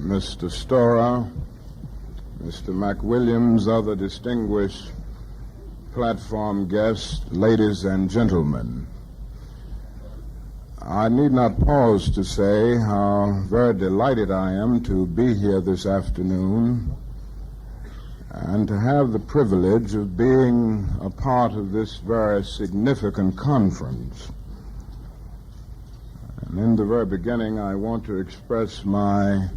Mr. Storer, Mr. McWilliams, other distinguished platform guests, ladies and gentlemen. I need not pause to say how very delighted I am to be here this afternoon and to have the privilege of being a part of this very significant conference. And in the very beginning, I want to express my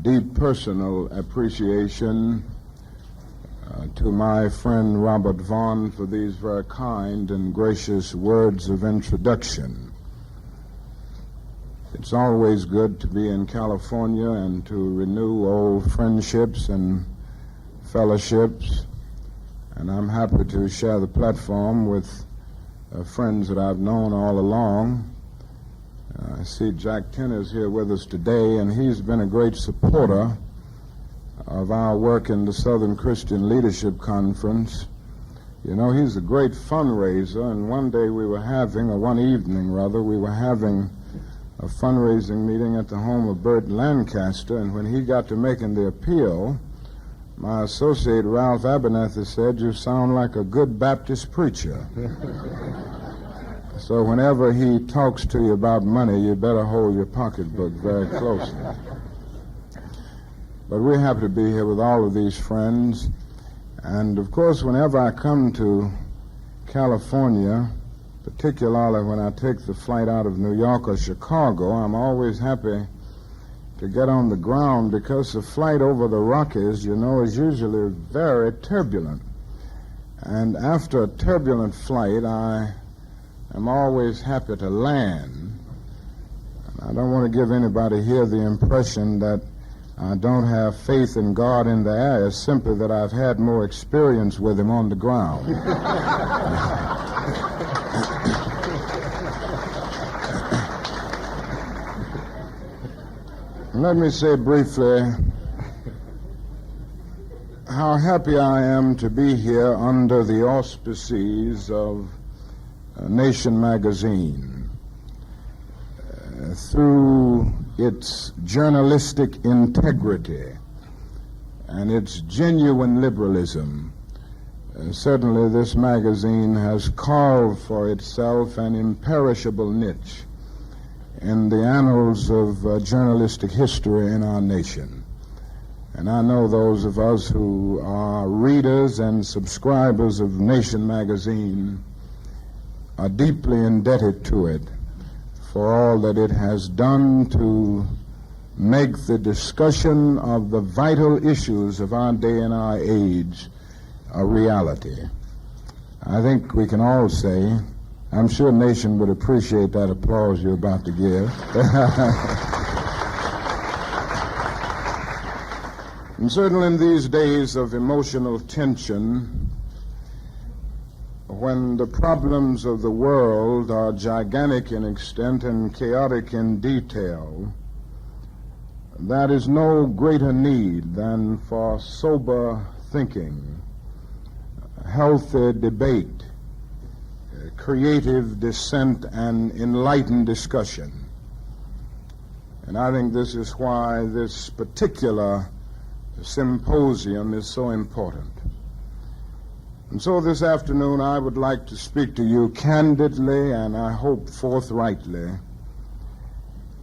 deep personal appreciation to my friend Robert Vaughn for these very kind and gracious words of introduction. It's always good to be in California and to renew old friendships and fellowships, and I'm happy to share the platform with friends that I've known all along. I see Jack Tenner's here with us today, and he's been a great supporter of our work in the Southern Christian Leadership Conference. You know, he's a great fundraiser, and one evening, we were having a fundraising meeting at the home of Burt Lancaster, and when he got to making the appeal, my associate Ralph Abernathy said, "You sound like a good Baptist preacher." So whenever he talks to you about money, you better hold your pocketbook very closely. But we're happy to be here with all of these friends. And of course, whenever I come to California, particularly when I take the flight out of New York or Chicago, I'm always happy to get on the ground because the flight over the Rockies, you know, is usually very turbulent. And after a turbulent flight, I'm always happy to land. I don't want to give anybody here the impression that I don't have faith in God in the air. It's simply that I've had more experience with him on the ground. Let me say briefly how happy I am to be here under the auspices of Nation magazine. Through its journalistic integrity and its genuine liberalism, certainly this magazine has carved for itself an imperishable niche in the annals of journalistic history in our nation. And I know those of us who are readers and subscribers of Nation magazine are deeply indebted to it for all that it has done to make the discussion of the vital issues of our day and our age a reality. I think we can all say, I'm sure Nation would appreciate that applause you're about to give. And certainly in these days of emotional tension, when the problems of the world are gigantic in extent and chaotic in detail, there is no greater need than for sober thinking, healthy debate, creative dissent, and enlightened discussion. And I think this is why this particular symposium is so important. And so this afternoon I would like to speak to you candidly and I hope forthrightly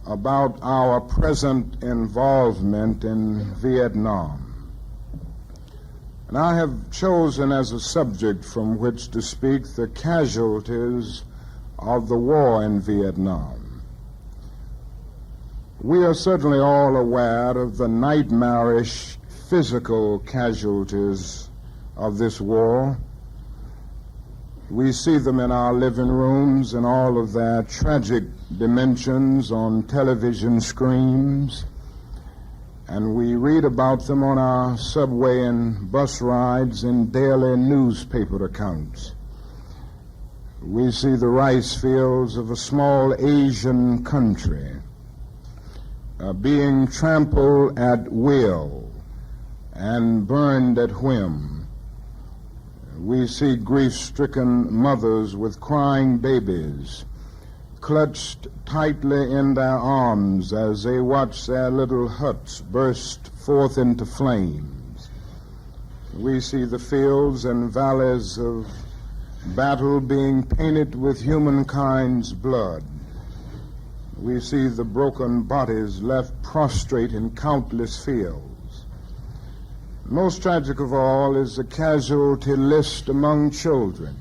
about our present involvement in Vietnam. And I have chosen as a subject from which to speak the casualties of the war in Vietnam. We are certainly all aware of the nightmarish physical casualties of this war. We see them in our living rooms and all of their tragic dimensions on television screens, and we read about them on our subway and bus rides in daily newspaper accounts. We see the rice fields of a small Asian country being trampled at will and burned at whim. We see grief-stricken mothers with crying babies clutched tightly in their arms as they watch their little huts burst forth into flames. We see the fields and valleys of battle being painted with humankind's blood. We see the broken bodies left prostrate in countless fields. Most tragic of all is the casualty list among children.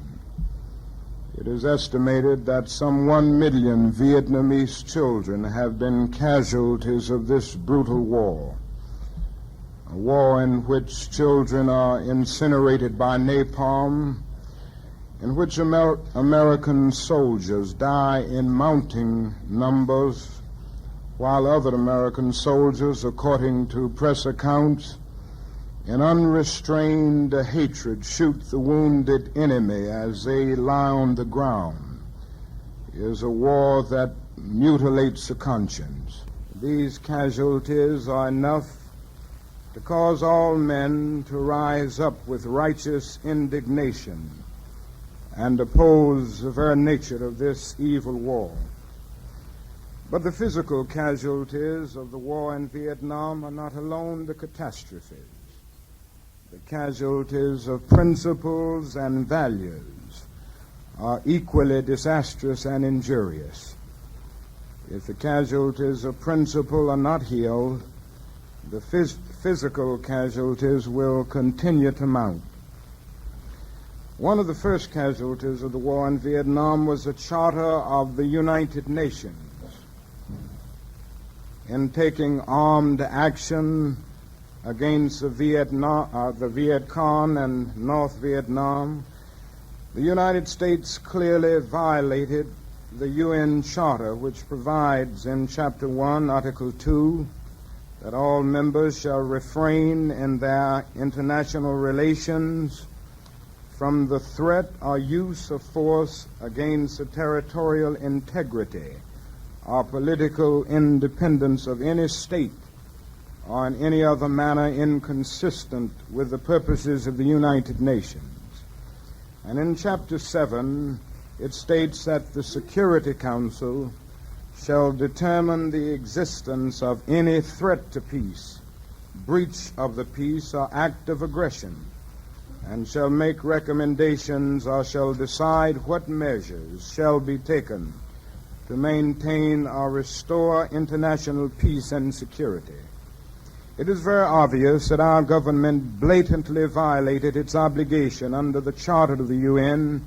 It is estimated that some 1 million Vietnamese children have been casualties of this brutal war, a war in which children are incinerated by napalm, in which American soldiers die in mounting numbers, while other American soldiers, according to press accounts, in unrestrained hatred shoot the wounded enemy as they lie on the ground. It is a war that mutilates the conscience. These casualties are enough to cause all men to rise up with righteous indignation and oppose the very nature of this evil war. But the physical casualties of the war in Vietnam are not alone the catastrophes. The casualties of principles and values are equally disastrous and injurious. If the casualties of principle are not healed, the physical casualties will continue to mount. One of the first casualties of the war in Vietnam was the Charter of the United Nations. In taking armed action against the Viet Cong and North Vietnam, the United States clearly violated the UN Charter, which provides in Chapter 1, Article 2, that all members shall refrain in their international relations from the threat or use of force against the territorial integrity or political independence of any state or in any other manner inconsistent with the purposes of the United Nations. And in Chapter 7, it states that the Security Council shall determine the existence of any threat to peace, breach of the peace, or act of aggression, and shall make recommendations or shall decide what measures shall be taken to maintain or restore international peace and security. It is very obvious that our government blatantly violated its obligation under the Charter of the UN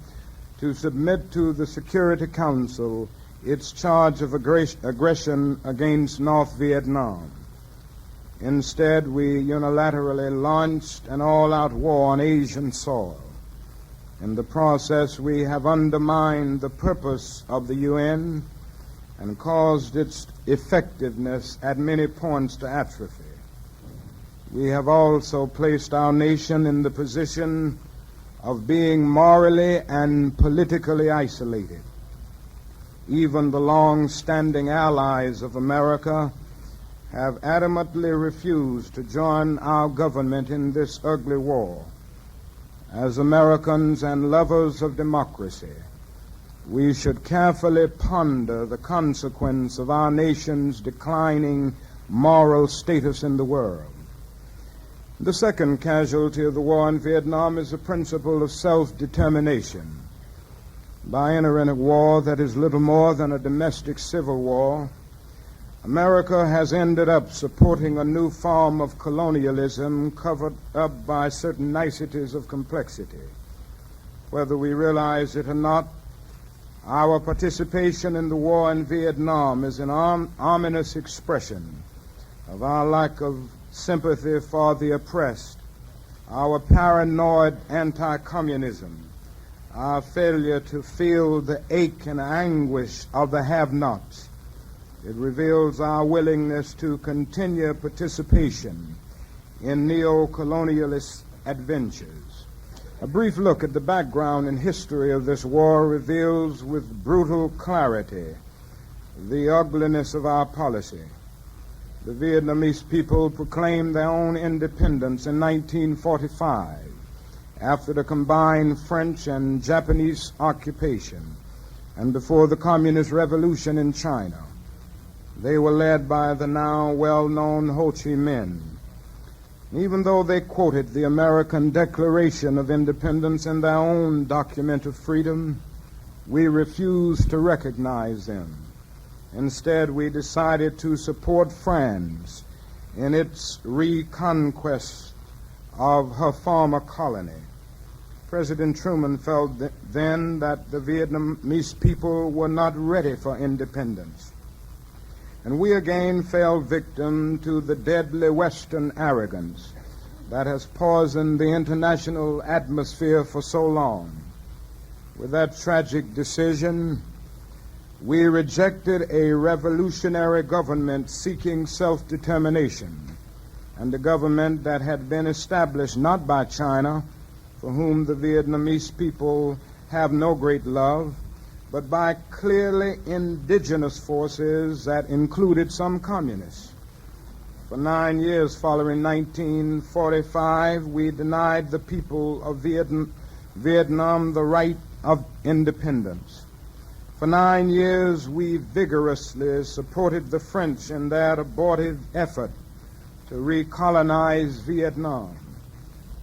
to submit to the Security Council its charge of aggression against North Vietnam. Instead, we unilaterally launched an all-out war on Asian soil. In the process, we have undermined the purpose of the UN and caused its effectiveness at many points to atrophy. We have also placed our nation in the position of being morally and politically isolated. Even the long-standing allies of America have adamantly refused to join our government in this ugly war. As Americans and lovers of democracy, we should carefully ponder the consequence of our nation's declining moral status in the world. The second casualty of the war in Vietnam is the principle of self-determination. By entering a war that is little more than a domestic civil war, America has ended up supporting a new form of colonialism covered up by certain niceties of complexity. Whether we realize it or not, our participation in the war in Vietnam is an ominous expression of our lack of sympathy for the oppressed, our paranoid anti-communism, our failure to feel the ache and anguish of the have-nots. It reveals our willingness to continue participation in neo-colonialist adventures. A brief look at the background and history of this war reveals with brutal clarity the ugliness of our policy. The Vietnamese people proclaimed their own independence in 1945 after the combined French and Japanese occupation. and before the Communist Revolution in China. They were led by the now well-known Ho Chi Minh. Even though they quoted the American Declaration of Independence in their own document of freedom, we refused to recognize them. Instead, we decided to support France in its reconquest of her former colony. President Truman felt then that the Vietnamese people were not ready for independence. And we again fell victim to the deadly Western arrogance that has poisoned the international atmosphere for so long. With that tragic decision, we rejected a revolutionary government seeking self-determination, and a government that had been established not by China, for whom the Vietnamese people have no great love, but by clearly indigenous forces that included some communists. For 9 years following 1945, we denied the people of Vietnam the right of independence. For 9 years, we vigorously supported the French in their abortive effort to recolonize Vietnam.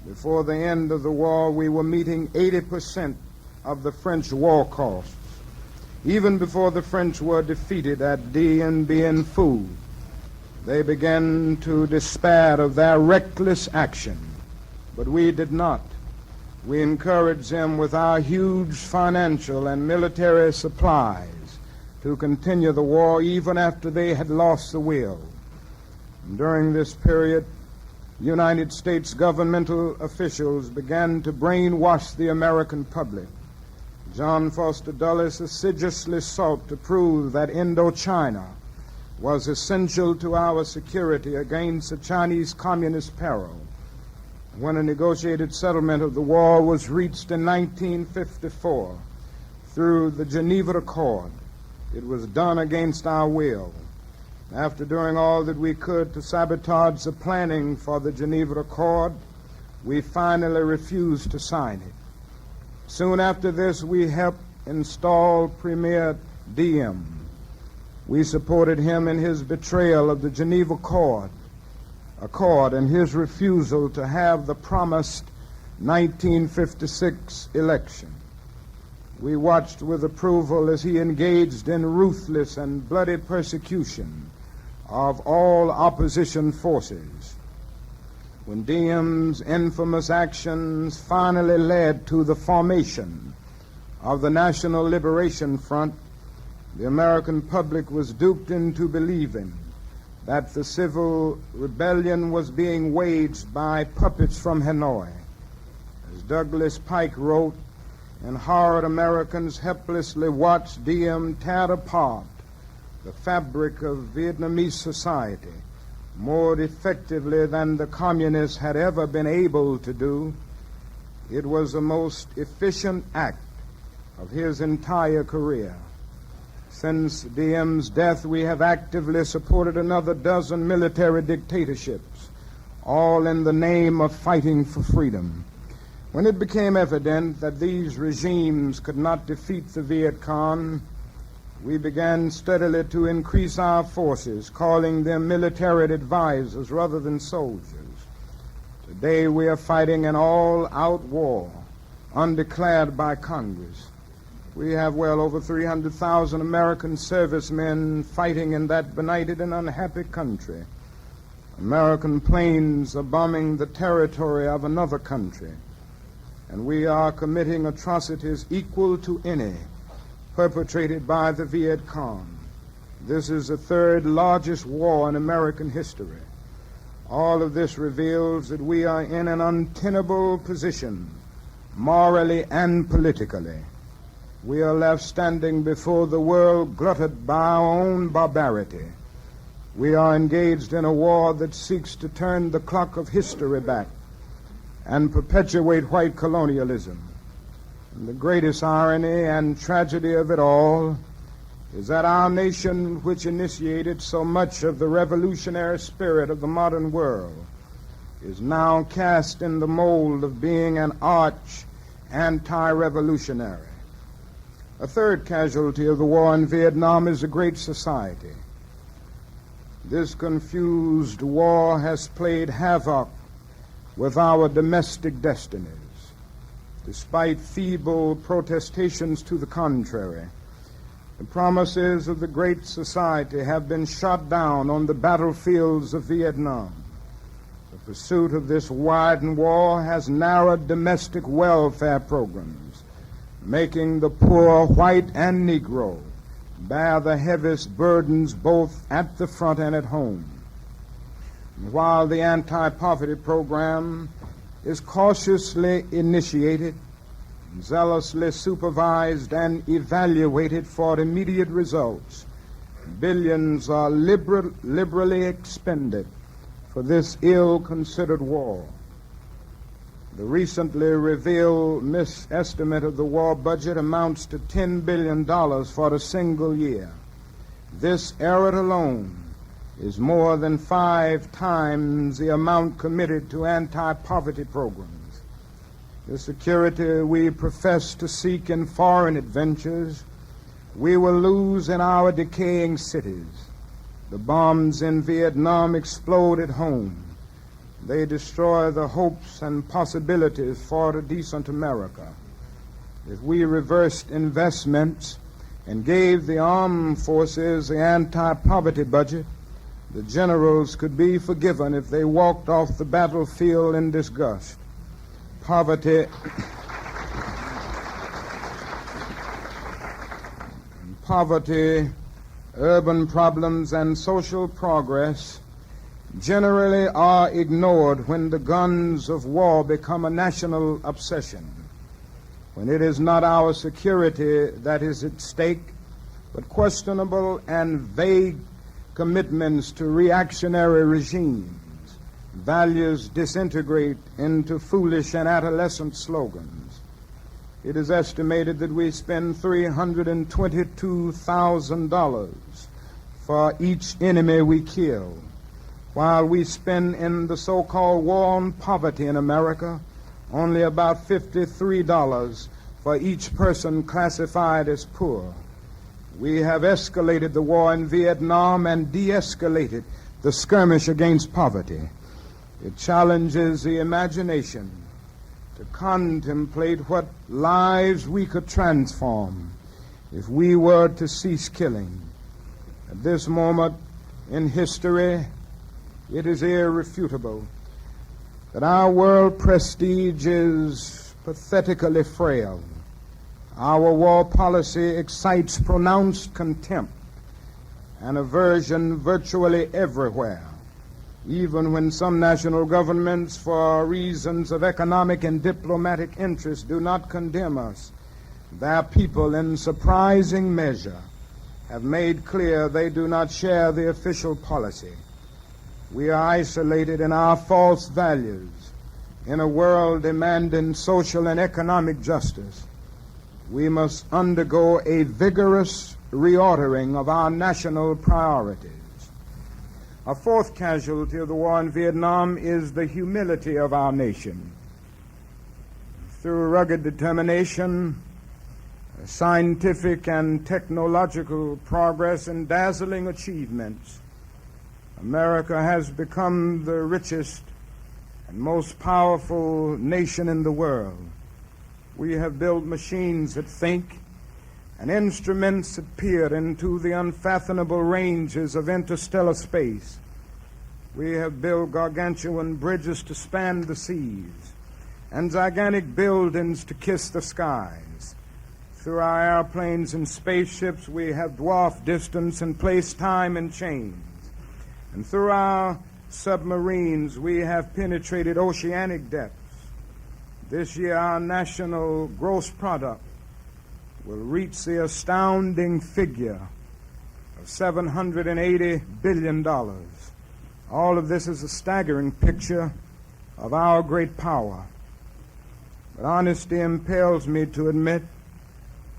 Before the end of the war, we were meeting 80% of the French war costs. Even before the French were defeated at Dien Bien Phu, they began to despair of their reckless action. But we did not. We encouraged them with our huge financial and military supplies to continue the war even after they had lost the will. And during this period, United States governmental officials began to brainwash the American public. John Foster Dulles assiduously sought to prove that Indochina was essential to our security against the Chinese Communist peril. When a negotiated settlement of the war was reached in 1954 through the Geneva Accord, it was done against our will. After doing all that we could to sabotage the planning for the Geneva Accord, we finally refused to sign it. Soon after this, we helped install Premier Diem. We supported him in his betrayal of the Geneva Accord and his refusal to have the promised 1956 election. We watched with approval as he engaged in ruthless and bloody persecution of all opposition forces. When Diem's infamous actions finally led to the formation of the National Liberation Front, the American public was duped into believing that the civil rebellion was being waged by puppets from Hanoi. As Douglas Pike wrote, and horrid Americans helplessly watched Diem tear apart the fabric of Vietnamese society more effectively than the communists had ever been able to do. It was the most efficient act of his entire career. Since Diem's death, we have actively supported another dozen military dictatorships, all in the name of fighting for freedom. When it became evident that these regimes could not defeat the Viet Cong, we began steadily to increase our forces, calling them military advisors rather than soldiers. Today we are fighting an all-out war, undeclared by Congress. We have well over 300,000 American servicemen fighting in that benighted and unhappy country. American planes are bombing the territory of another country, and we are committing atrocities equal to any perpetrated by the Viet Cong. This is the third largest war in American history. All of this reveals that we are in an untenable position, morally and politically. We are left standing before the world glutted by our own barbarity. We are engaged in a war that seeks to turn the clock of history back and perpetuate white colonialism. And the greatest irony and tragedy of it all is that our nation, which initiated so much of the revolutionary spirit of the modern world, is now cast in the mold of being an arch anti-revolutionary. A third casualty of the war in Vietnam is the Great Society. This confused war has played havoc with our domestic destinies. Despite feeble protestations to the contrary, the promises of the Great Society have been shot down on the battlefields of Vietnam. The pursuit of this widened war has narrowed domestic welfare programs, making the poor, white and Negro, bear the heaviest burdens both at the front and at home. And while the anti-poverty program is cautiously initiated, zealously supervised and evaluated for immediate results, billions are liberally expended for this ill-considered war. The recently revealed misestimate of the war budget amounts to $10 billion for a single year. This error alone is more than 5 times the amount committed to anti-poverty programs. The security we profess to seek in foreign adventures, we will lose in our decaying cities. The bombs in Vietnam explode at home. They destroy the hopes and possibilities for a decent America. If we reversed investments and gave the armed forces the anti-poverty budget, the generals could be forgiven if they walked off the battlefield in disgust. Poverty urban problems, and social progress generally are ignored when the guns of war become a national obsession, when it is not our security that is at stake, but questionable and vague commitments to reactionary regimes. Values disintegrate into foolish and adolescent slogans. It is estimated that we spend $322,000 for each enemy we kill, while we spend in the so-called war on poverty in America only about $53 for each person classified as poor. We have escalated the war in Vietnam and de-escalated the skirmish against poverty. It challenges the imagination to contemplate what lives we could transform if we were to cease killing. At this moment in history, it is irrefutable that our world prestige is pathetically frail. Our war policy excites pronounced contempt and aversion virtually everywhere, even when some national governments, for reasons of economic and diplomatic interest, do not condemn us. Their people, in surprising measure, have made clear they do not share the official policy. We are isolated in our false values in a world demanding social and economic justice. We must undergo a vigorous reordering of our national priorities. A fourth casualty of the war in Vietnam is the humility of our nation. Through rugged determination, scientific and technological progress, and dazzling achievements, America has become the richest and most powerful nation in the world. We have built machines that think and instruments that peer into the unfathomable ranges of interstellar space. We have built gargantuan bridges to span the seas and gigantic buildings to kiss the skies. Through our airplanes and spaceships, we have dwarfed distance and placed time in chains. And through our submarines, we have penetrated oceanic depths. This year, our national gross product will reach the astounding figure of $780 billion. All of this is a staggering picture of our great power. But honesty impels me to admit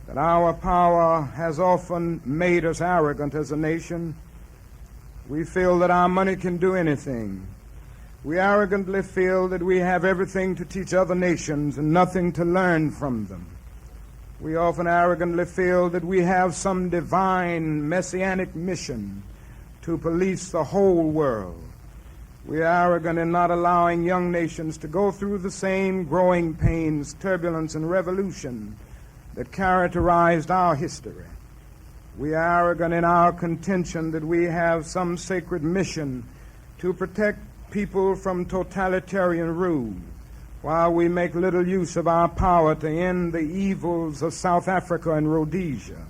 that our power has often made us arrogant as a nation. We feel that our money can do anything. We arrogantly feel that we have everything to teach other nations and nothing to learn from them. We often arrogantly feel that we have some divine messianic mission to police the whole world. We are arrogant in not allowing young nations to go through the same growing pains, turbulence, and revolution that characterized our history. We are arrogant in our contention that we have some sacred mission to protect people from totalitarian rule, while we make little use of our power to end the evils of South Africa and Rhodesia,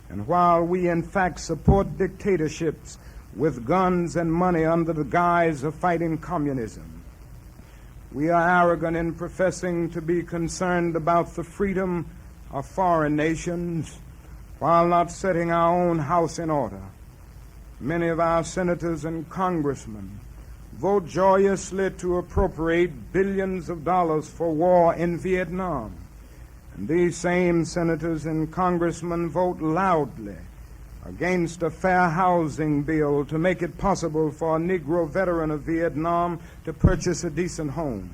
and while we in fact support dictatorships with guns and money under the guise of fighting communism. We are arrogant in professing to be concerned about the freedom of foreign nations while not setting our own house in order. Many of our senators and congressmen vote joyously to appropriate billions of dollars for war in Vietnam. And these same senators and congressmen vote loudly against a fair housing bill to make it possible for a Negro veteran of Vietnam to purchase a decent home.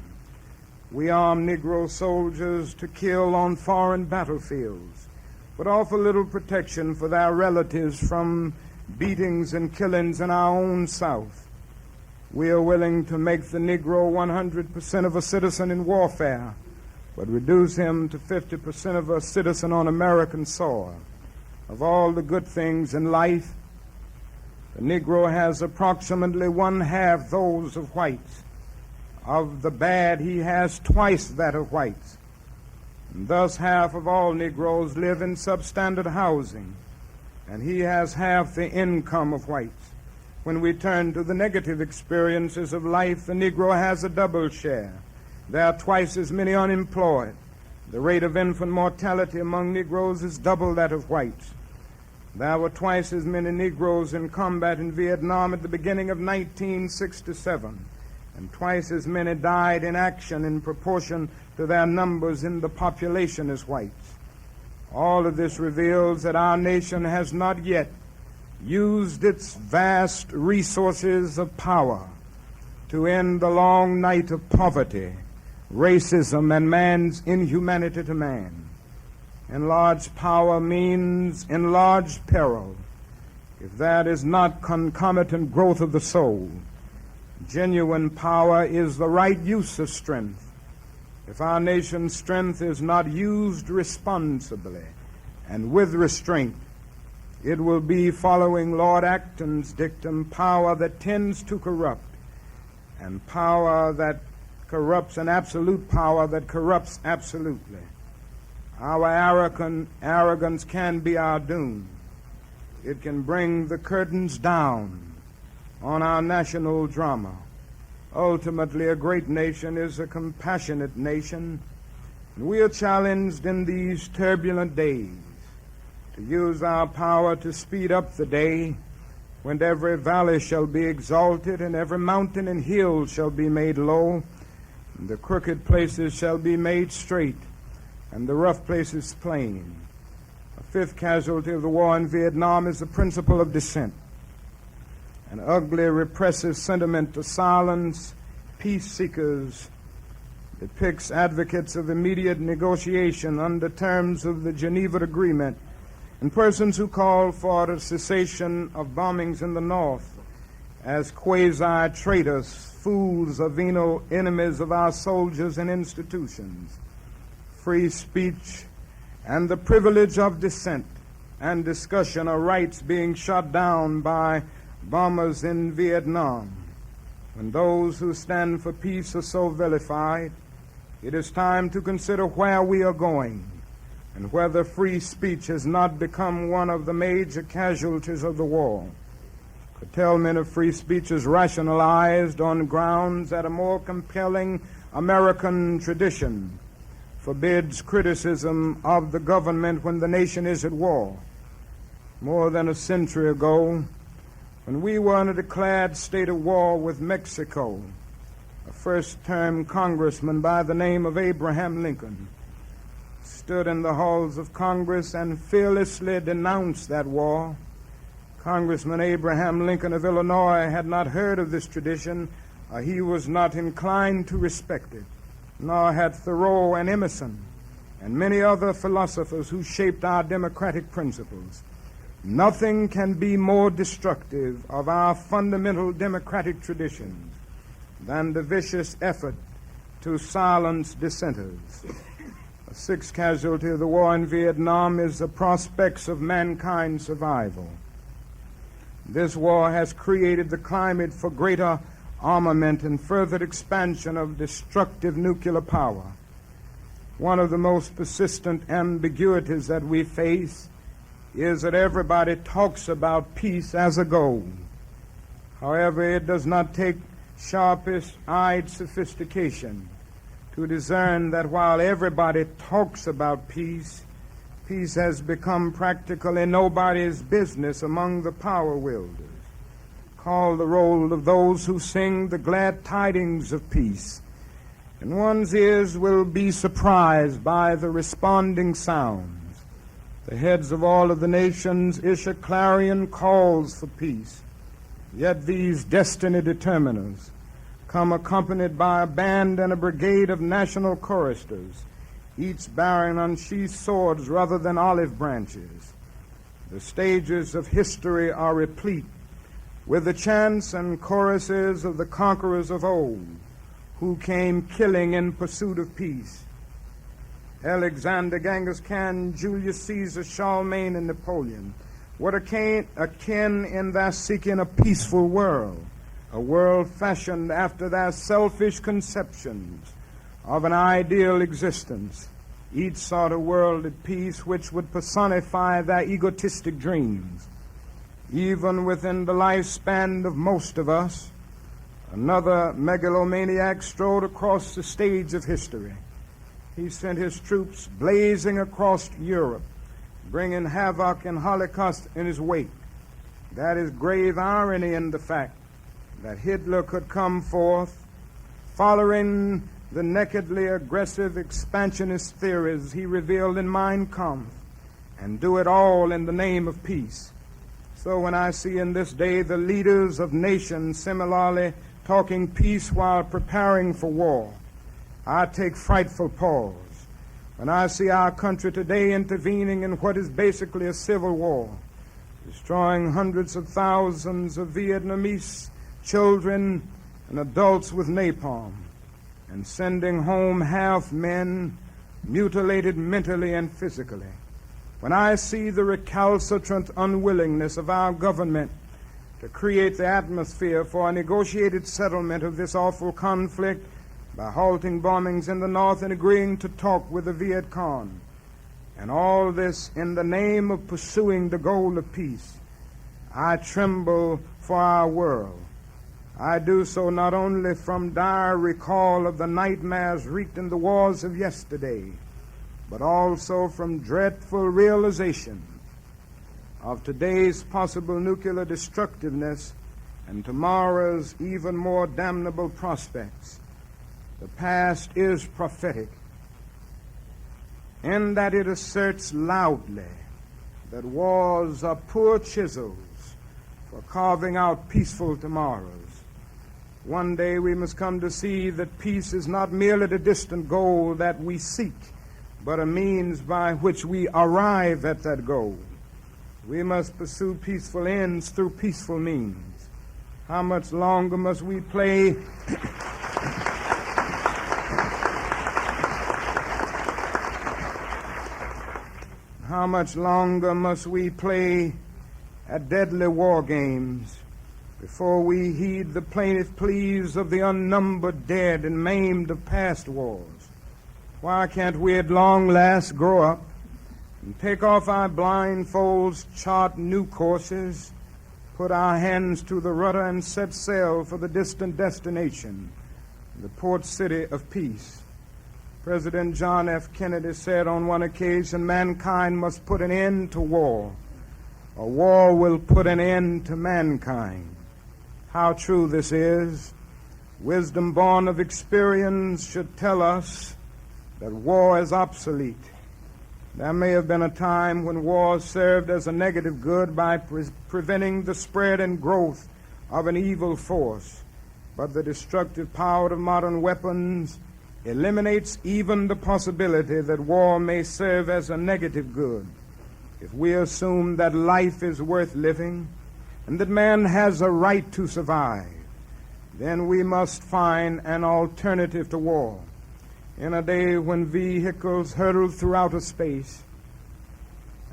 We arm Negro soldiers to kill on foreign battlefields, but offer little protection for their relatives from beatings and killings in our own South. We are willing to make the Negro 100% of a citizen in warfare, but reduce him to 50% of a citizen on American soil. Of all the good things in life, the Negro has approximately one half those of whites. Of the bad, he has twice that of whites. And thus half of all Negroes live in substandard housing, and he has half the income of whites. When we turn to the negative experiences of life, the Negro has a double share. There are twice as many unemployed. The rate of infant mortality among Negroes is double that of whites. There were twice as many Negroes in combat in Vietnam at the beginning of 1967, and twice as many died in action in proportion to their numbers in the population as whites. All of this reveals that our nation has not yet used its vast resources of power to end the long night of poverty, racism, and man's inhumanity to man. Enlarged power means enlarged peril, if that is not concomitant growth of the soul. Genuine power is the right use of strength. If our nation's strength is not used responsibly and with restraint, it will be, following Lord Acton's dictum, power that tends to corrupt, and power that corrupts, an absolute power that corrupts absolutely. Our arrogance can be our doom. It can bring the curtains down on our national drama. Ultimately, a great nation is a compassionate nation. We are challenged in these turbulent days to use our power to speed up the day when every valley shall be exalted and every mountain and hill shall be made low, and the crooked places shall be made straight, and the rough places plain. A fifth casualty of the war in Vietnam is the principle of dissent, an ugly, repressive sentiment to silence peace seekers, depicts advocates of immediate negotiation under terms of the Geneva Agreement, and persons who call for the cessation of bombings in the North as quasi-traitors, fools, or venal enemies of our soldiers and institutions. Free speech and the privilege of dissent and discussion are rights being shot down by bombers in Vietnam. When those who stand for peace are so vilified, it is time to consider where we are going and whether free speech has not become one of the major casualties of the war. Curtailment of free speech is rationalized on grounds that a more compelling American tradition forbids criticism of the government when the nation is at war. More than a century ago, when we were in a declared state of war with Mexico, a first-term congressman by the name of Abraham Lincoln stood in the halls of Congress and fearlessly denounced that war. Congressman Abraham Lincoln of Illinois had not heard of this tradition. He was not inclined to respect it, nor had Thoreau and Emerson. and many other philosophers who shaped our democratic principles, nothing can be more destructive of our fundamental democratic traditions than the vicious effort to silence dissenters. A sixth casualty of the war in Vietnam is the prospects of mankind's survival. This war has created the climate for greater armament and further expansion of destructive nuclear power. One of the most persistent ambiguities that we face is that everybody talks about peace as a goal. However, it does not take sharpest-eyed sophistication to discern that while everybody talks about peace, peace has become practically nobody's business among the power wielders. Call the roll of those who sing the glad tidings of peace, and one's ears will be surprised by the responding sounds. The heads of all of the nations issue clarion calls for peace, yet these destiny determiners come accompanied by a band and a brigade of national choristers, each bearing unsheathed swords rather than olive branches. The stages of history are replete with the chants and choruses of the conquerors of old, who came killing in pursuit of peace. Alexander, Genghis Khan, Julius Caesar, Charlemagne, and Napoleon were akin in their seeking a peaceful world, a world fashioned after their selfish conceptions of an ideal existence. Each sought a world at peace which would personify their egotistic dreams. Even within the lifespan of most of us, another megalomaniac strode across the stage of history. He sent his troops blazing across Europe, bringing havoc and holocaust in his wake. That is grave irony in the fact that Hitler could come forth following the nakedly aggressive expansionist theories he revealed in Mein Kampf, and do it all in the name of peace. So when I see in this day the leaders of nations similarly talking peace while preparing for war, I take frightful pause. When I see our country today intervening in what is basically a civil war, destroying hundreds of thousands of Vietnamese children and adults with napalm, and sending home half men mutilated mentally and physically. When I see the recalcitrant unwillingness of our government to create the atmosphere for a negotiated settlement of this awful conflict by halting bombings in the north and agreeing to talk with the Viet Cong, and all this in the name of pursuing the goal of peace, I tremble for our world. I do so not only from dire recall of the nightmares wreaked in the wars of yesterday, but also from dreadful realization of today's possible nuclear destructiveness and tomorrow's even more damnable prospects. The past is prophetic in that it asserts loudly that wars are poor chisels for carving out peaceful tomorrows. One day we must come to see that peace is not merely the distant goal that we seek, but a means by which we arrive at that goal. We must pursue peaceful ends through peaceful means. How much longer must we play How much longer must we play at deadly war games before we heed the plaintive pleas of the unnumbered dead and maimed of past wars? Why can't we at long last grow up and take off our blindfolds, chart new courses, put our hands to the rudder, and set sail for the distant destination, the port city of peace? President John F. Kennedy said on one occasion, mankind must put an end to war, or war will put an end to mankind. How true this is. Wisdom born of experience should tell us that war is obsolete. There may have been a time when war served as a negative good by preventing the spread and growth of an evil force, but the destructive power of modern weapons eliminates even the possibility that war may serve as a negative good. If we assume that life is worth living and that man has a right to survive, then we must find an alternative to war. In a day when vehicles hurtle through outer space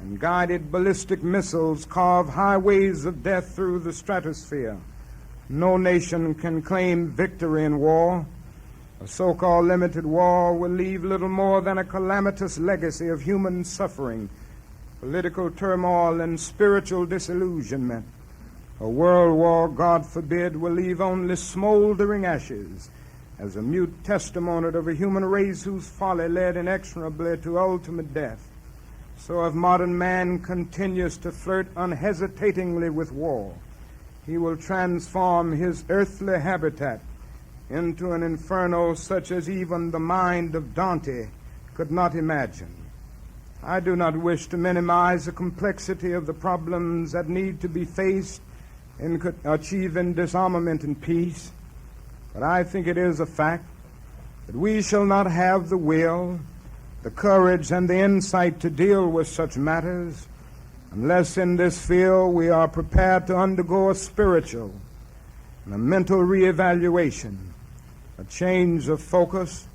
and guided ballistic missiles carve highways of death through the stratosphere, no nation can claim victory in war. A so-called limited war will leave little more than a calamitous legacy of human suffering, political turmoil, and spiritual disillusionment. A world war, God forbid, will leave only smoldering ashes as a mute testimony of a human race whose folly led inexorably to ultimate death. So if modern man continues to flirt unhesitatingly with war, he will transform his earthly habitat into an inferno such as even the mind of Dante could not imagine. I do not wish to minimize the complexity of the problems that need to be faced in achieving disarmament and peace, but I think it is a fact that we shall not have the will, the courage, and the insight to deal with such matters unless in this field we are prepared to undergo a spiritual and a mental reevaluation, a change of focus,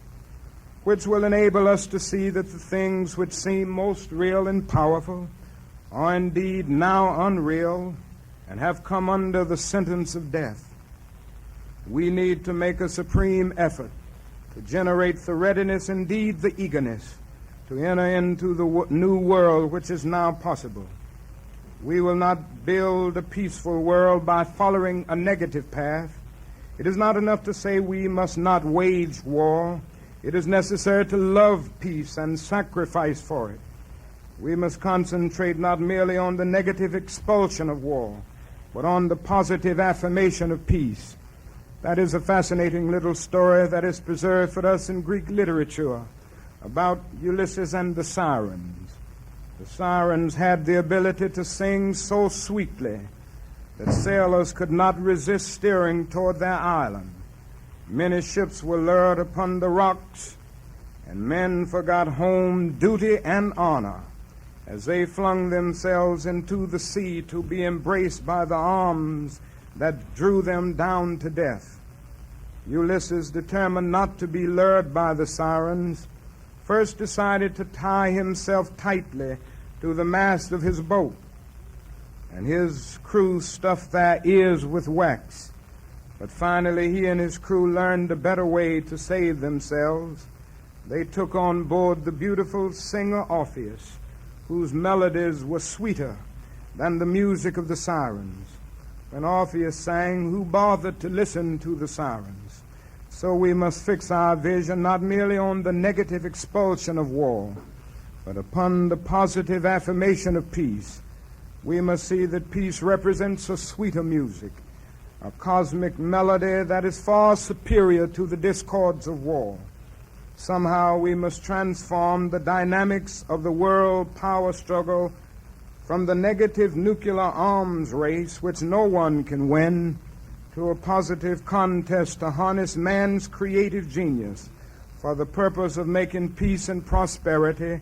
which will enable us to see that the things which seem most real and powerful are indeed now unreal and have come under the sentence of death. We need to make a supreme effort to generate the readiness, indeed the eagerness, to enter into the new world which is now possible. We will not build a peaceful world by following a negative path. It is not enough to say we must not wage war. It is necessary to love peace and sacrifice for it. We must concentrate not merely on the negative expulsion of war, but on the positive affirmation of peace. That is a fascinating little story that is preserved for us in Greek literature about Ulysses and the Sirens. The Sirens had the ability to sing so sweetly that sailors could not resist steering toward their island. Many ships were lured upon the rocks, and men forgot home, duty, and honor as they flung themselves into the sea to be embraced by the arms that drew them down to death. Ulysses, determined not to be lured by the Sirens, first decided to tie himself tightly to the mast of his boat, and his crew stuffed their ears with wax. But finally he and his crew learned a better way to save themselves. They took on board the beautiful singer Orpheus, whose melodies were sweeter than the music of the sirens. When Orpheus sang, who bothered to listen to the sirens? So we must fix our vision not merely on the negative expulsion of war, but upon the positive affirmation of peace. We must see that peace represents a sweeter music, a cosmic melody that is far superior to the discords of war. Somehow we must transform the dynamics of the world power struggle from the negative nuclear arms race, which no one can win, to a positive contest to harness man's creative genius for the purpose of making peace and prosperity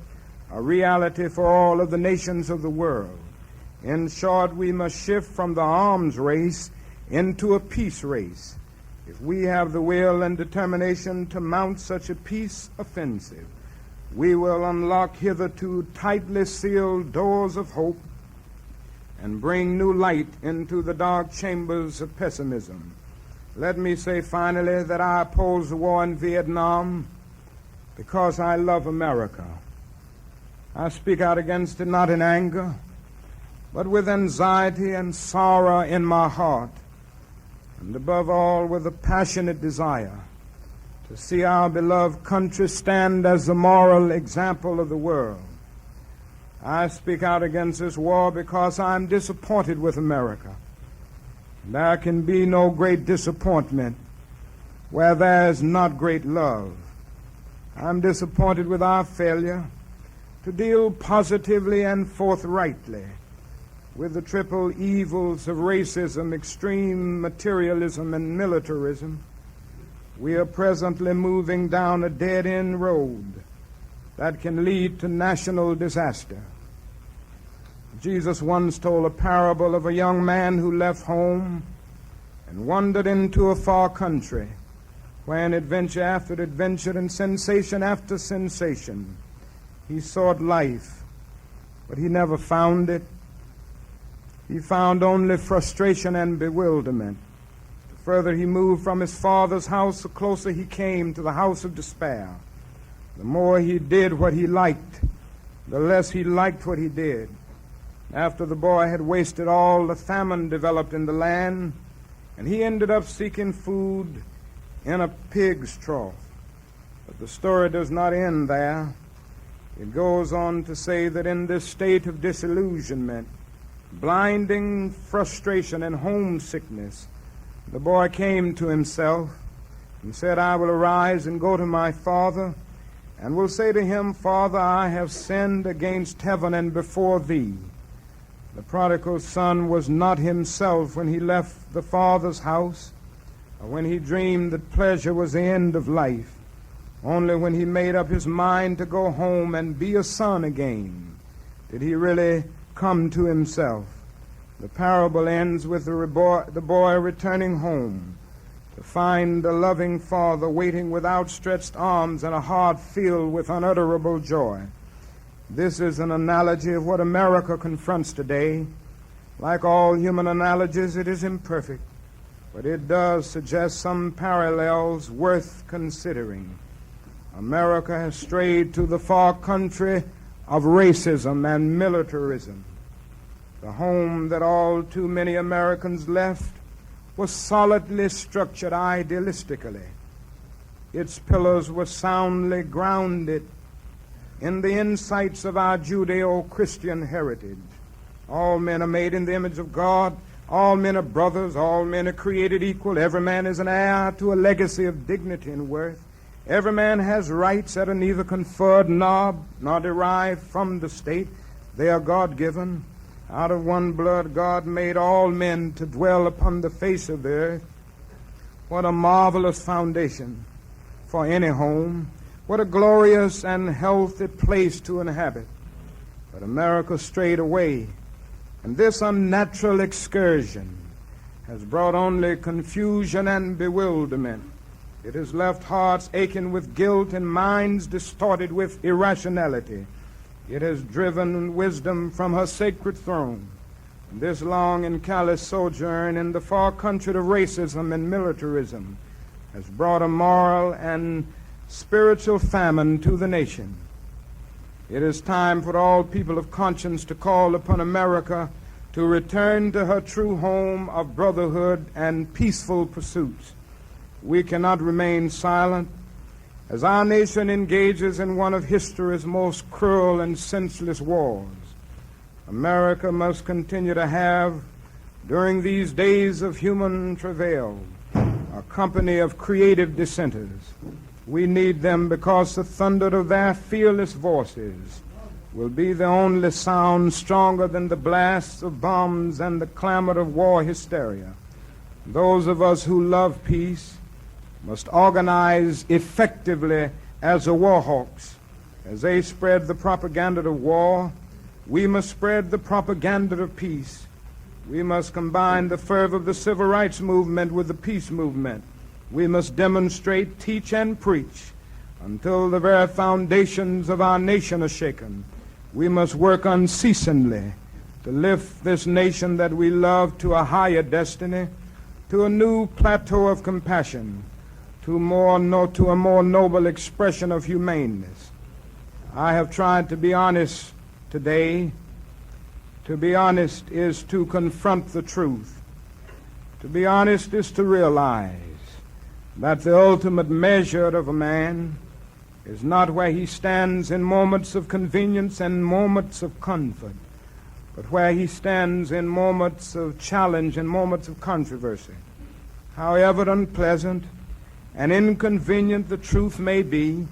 a reality for all of the nations of the world. In short, we must shift from the arms race into a peace race. If we have the will and determination to mount such a peace offensive, we will unlock hitherto tightly sealed doors of hope and bring new light into the dark chambers of pessimism. Let me say finally that I oppose the war in Vietnam because I love America. I speak out against it not in anger, but with anxiety and sorrow in my heart, and above all with a passionate desire to see our beloved country stand as the moral example of the world. I speak out against this war because I'm disappointed with America. There can be no great disappointment where there is not great love. I'm disappointed with our failure to deal positively and forthrightly with the triple evils of racism, extreme materialism, and militarism. We are presently moving down a dead-end road that can lead to national disaster. Jesus once told a parable of a young man who left home and wandered into a far country, where in adventure after adventure and sensation after sensation he sought life, but he never found it. He found only frustration and bewilderment. The further he moved from his father's house, the closer he came to the house of despair. The more he did what he liked, the less he liked what he did. After the boy had wasted all, the famine developed in the land, and he ended up seeking food in a pig's trough. But the story does not end there. It goes on to say that in this state of disillusionment, blinding frustration and homesickness, the boy came to himself and said, I will arise and go to my father, and will say to him, Father, I have sinned against heaven and before thee. The prodigal son was not himself when he left the father's house, or when he dreamed that pleasure was the end of life. Only when he made up his mind to go home and be a son again did he really come to himself. The parable ends with the boy returning home to find a loving father waiting with outstretched arms and a heart filled with unutterable joy. This is an analogy of what America confronts today. Like all human analogies, it is imperfect, but it does suggest some parallels worth considering. America has strayed to the far country of racism and militarism. The home that all too many Americans left was solidly structured idealistically. Its pillars were soundly grounded in the insights of our Judeo-Christian heritage. All men are made in the image of God. All men are brothers. All men are created equal. Every man is an heir to a legacy of dignity and worth. Every man has rights that are neither conferred nor derived from the state. They are God-given. Out of one blood God made all men to dwell upon the face of the earth. What a marvelous foundation for any home. What a glorious and healthy place to inhabit. But America strayed away, and this unnatural excursion has brought only confusion and bewilderment. It has left hearts aching with guilt and minds distorted with irrationality. It has driven wisdom from her sacred throne. And this long and callous sojourn in the far country of racism and militarism has brought a moral and spiritual famine to the nation. It is time for all people of conscience to call upon America to return to her true home of brotherhood and peaceful pursuits. We cannot remain silent as our nation engages in one of history's most cruel and senseless wars. America must continue to have, during these days of human travail, a company of creative dissenters. We need them because the thunder of their fearless voices will be the only sound stronger than the blasts of bombs and the clamor of war hysteria. Those of us who love peace must organize effectively as the war hawks. As they spread the propaganda of war, we must spread the propaganda of peace. We must combine the fervor of the civil rights movement with the peace movement. We must demonstrate, teach, and preach until the very foundations of our nation are shaken. We must work unceasingly to lift this nation that we love to a higher destiny, to a new plateau of compassion, to a more noble expression of humaneness. I have tried to be honest today. To be honest is to confront the truth. To be honest is to realize that the ultimate measure of a man is not where he stands in moments of convenience and moments of comfort, but where he stands in moments of challenge and moments of controversy. However unpleasant and inconvenient the truth may be,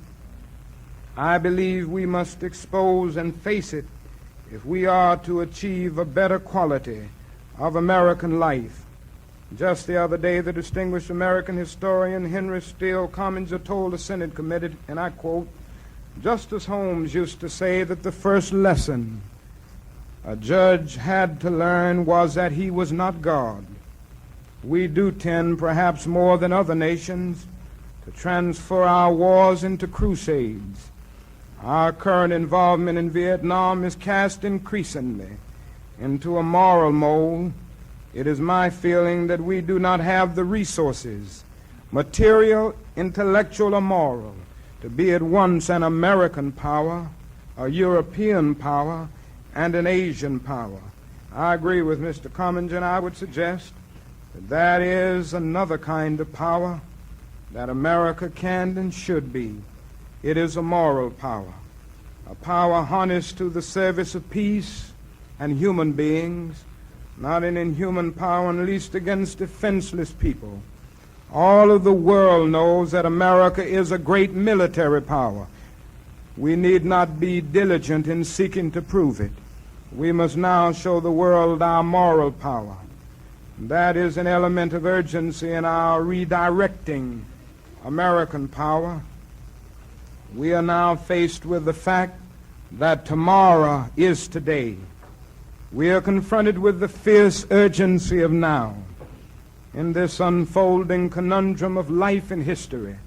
I believe we must expose and face it if we are to achieve a better quality of American life. Just the other day, the distinguished American historian Henry Steele Commager told the Senate committee, and I quote, "Justice Holmes used to say that the first lesson a judge had to learn was that he was not God. We do tend, perhaps more than other nations, to transfer our wars into crusades. Our current involvement in Vietnam is cast increasingly into a moral mold. It is my feeling that we do not have the resources, material, intellectual, or moral, to be at once an American power, a European power, and an Asian power." I agree with Mr. Cummings, and I would suggest that that is another kind of power that America can and should be. It is a moral power, a power harnessed to the service of peace and human beings, not an inhuman power unleashed against defenseless people. All of the world knows that America is a great military power. We need not be diligent in seeking to prove it. We must now show the world our moral power. That is an element of urgency in our redirecting American power. We are now faced with the fact that tomorrow is today. We are confronted with the fierce urgency of now. In this unfolding conundrum of life and history,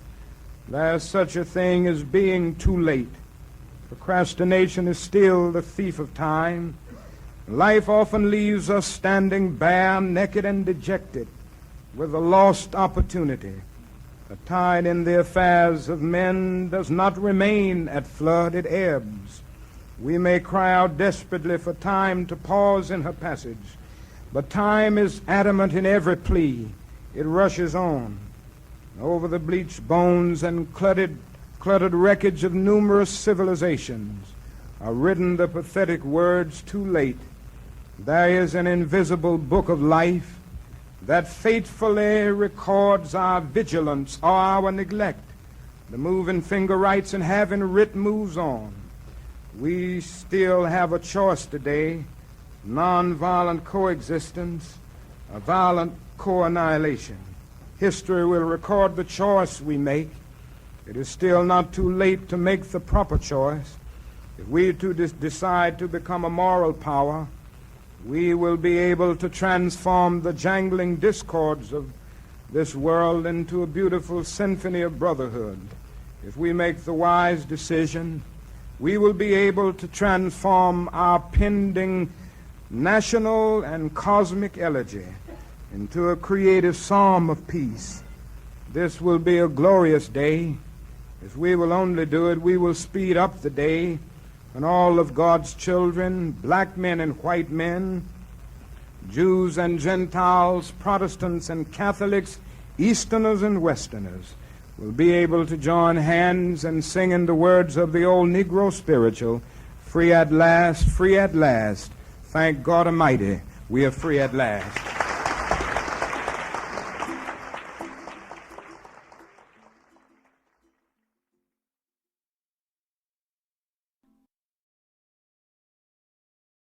there's such a thing as being too late. Procrastination is still the thief of time. Life often leaves us standing bare, naked, and dejected with a lost opportunity. The tide in the affairs of men does not remain at flood, it ebbs. We may cry out desperately for time to pause in her passage, but time is adamant in every plea. It rushes on. Over the bleached bones and cluttered wreckage of numerous civilizations are written the pathetic words, "Too late." There is an invisible book of life that faithfully records our vigilance or our neglect. The moving finger writes, and having writ moves on. We still have a choice today: nonviolent coexistence, a violent co-annihilation. History will record the choice we make. It is still not too late to make the proper choice. If we decide to become a moral power, we will be able to transform the jangling discords of this world into a beautiful symphony of brotherhood. If we make the wise decision, we will be able to transform our pending national and cosmic elegy into a creative psalm of peace. This will be a glorious day. If we will only do it, we will speed up the day when all of God's children, black men and white men, Jews and Gentiles, Protestants and Catholics, Easterners and Westerners, will be able to join hands and sing in the words of the old Negro spiritual, "Free at last, thank God Almighty, we are free at last."